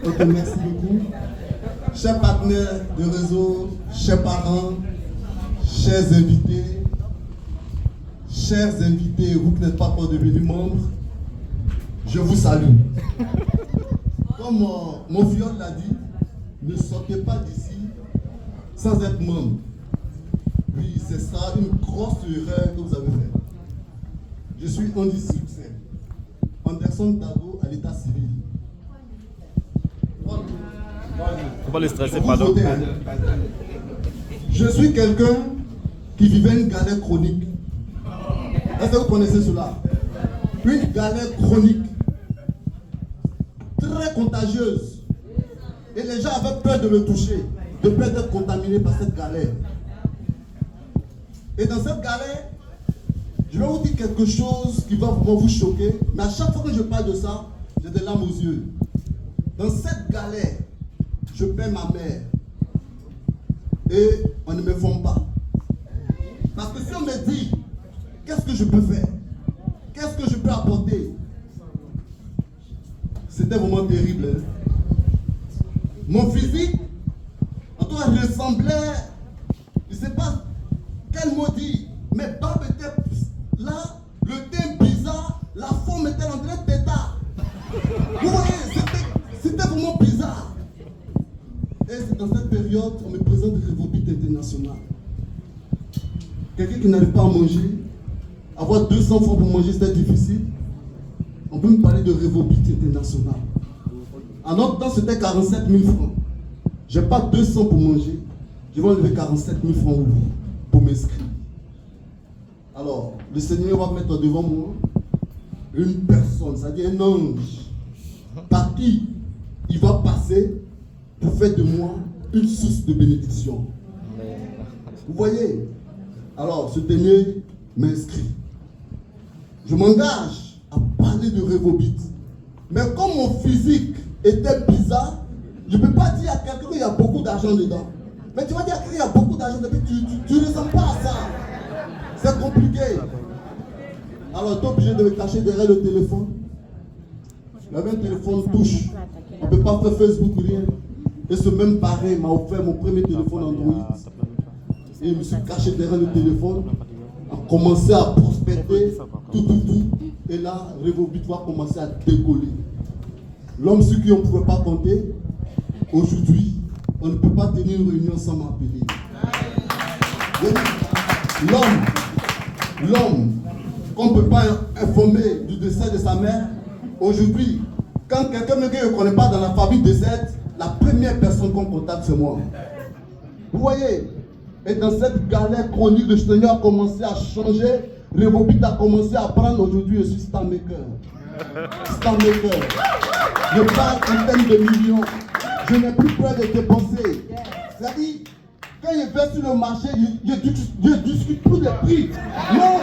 Ok, merci beaucoup. Chers partenaires de réseau, chers parents, chers invités, vous qui n'êtes pas encore devenus membres, je vous salue. Comme mon filleul l'a dit, ne sortez pas d'ici sans être membre. Oui, ce sera une grosse erreur que vous avez faite. Je suis Andy Succès, Anderson Dago à l'état civil. Faut pas le stresser, pardon. Je suis quelqu'un qui vivait une galère chronique. Est-ce que vous connaissez cela? Une galère chronique, très contagieuse. Et les gens avaient peur de me toucher, de peur d'être contaminé par cette galère. Et dans cette galère, je vais vous dire quelque chose qui va vraiment vous choquer, mais à chaque fois que je parle de ça, j'ai des larmes aux yeux. Dans cette galère, je perds ma mère. Et on ne me forme pas. Parce que si on me dit, qu'est-ce que je peux faire? Qu'est-ce que je peux apporter? C'était vraiment terrible. Hein? Mon physique, en tout cas, ressemblait, je ne sais pas quel mot dire, mes barbes étaient là, le teint bizarre, la forme était en train de tétard. Vous voyez, c'était vraiment bizarre. Et c'est dans cette période, on me présente Revobit International. Quelqu'un qui n'arrive pas à manger, avoir 200 francs pour manger, c'était difficile. On peut me parler de Revobit International. En notre temps, c'était 47 000 francs. Je n'ai pas 200 pour manger. Je vais enlever 47 000 francs pour m'inscrire. Alors, le Seigneur va mettre devant moi une personne, c'est-à-dire un ange, par qui il va passer pour faire de moi une source de bénédiction. Vous voyez? Alors, ce dernier m'inscrit. Je m'engage à parler de Revobit. Mais comme mon physique était bizarre, je ne peux pas dire à quelqu'un qu'il y a beaucoup d'argent dedans. Mais tu vas dire à quelqu'un qu'il y a beaucoup d'argent dedans, tu ne ressens pas à ça. C'est compliqué. Alors, tu es obligé de me cacher derrière le téléphone. J'avais un téléphone touche. On ne peut pas faire Facebook, rien. Et ce même pareil m'a offert mon premier téléphone Android. Et je me suis caché derrière le téléphone, a commencé à prospecter, tout. Et là, Revobit va commencer à décoller. L'homme sur qui on ne pouvait pas compter, aujourd'hui, on ne peut pas tenir une réunion sans m'appeler. L'homme qu'on ne peut pas informer du décès de sa mère, aujourd'hui, quand quelqu'un me dit que je ne connais pas dans la famille décède, la première personne qu'on contacte, c'est moi. Vous voyez? Et dans cette galère chronique, le Seigneur a commencé à changer. Revobit a commencé à prendre. Aujourd'hui, je suis star maker. Star maker. Je parle en termes de millions. Je n'ai plus peur de dépenser. C'est-à-dire, quand je vais sur le marché, je discute plus des prix. Non!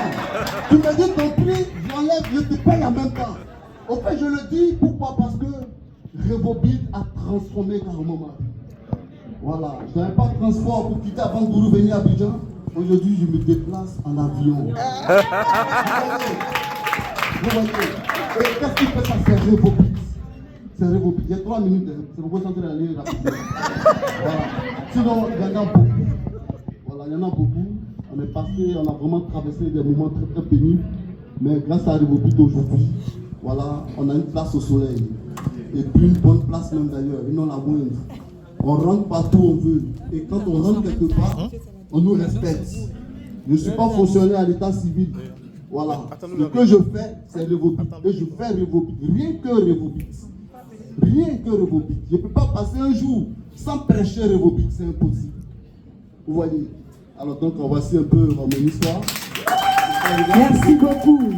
Tu me dis ton prix, j'enlève, je te paye en même temps. Au fait, je le dis, pourquoi? Parce que Revobit a transformé carrément ma vie. Voilà, je n'avais pas de transport pour quitter avant de venir à Abidjan. Aujourd'hui, je me déplace en avion. Vous voyez? Et qu'est-ce qui fait ça? C'est Revobit. C'est Revobit. Il y a 3 minutes, c'est pour concentrer la ligne rapidement. Voilà. Sinon, il y en a beaucoup. Voilà, il y en a beaucoup. On est passé, on a vraiment traversé des moments très très pénibles. Mais grâce à Revobit aujourd'hui, voilà, on a une place au soleil. Et puis une bonne place même d'ailleurs, et non la moindre. On rentre partout où on veut. Et quand on rentre quelque part, on nous respecte. Je ne suis pas fonctionnaire à l'état civil. Voilà. Ce que je fais, c'est Revobit. Et je fais Revobit. Rien que Revobit. Rien que Revobit. Je ne peux pas passer un jour sans prêcher Revobit. C'est impossible. Vous voyez? Alors donc, voici un peu mon histoire. Merci beaucoup.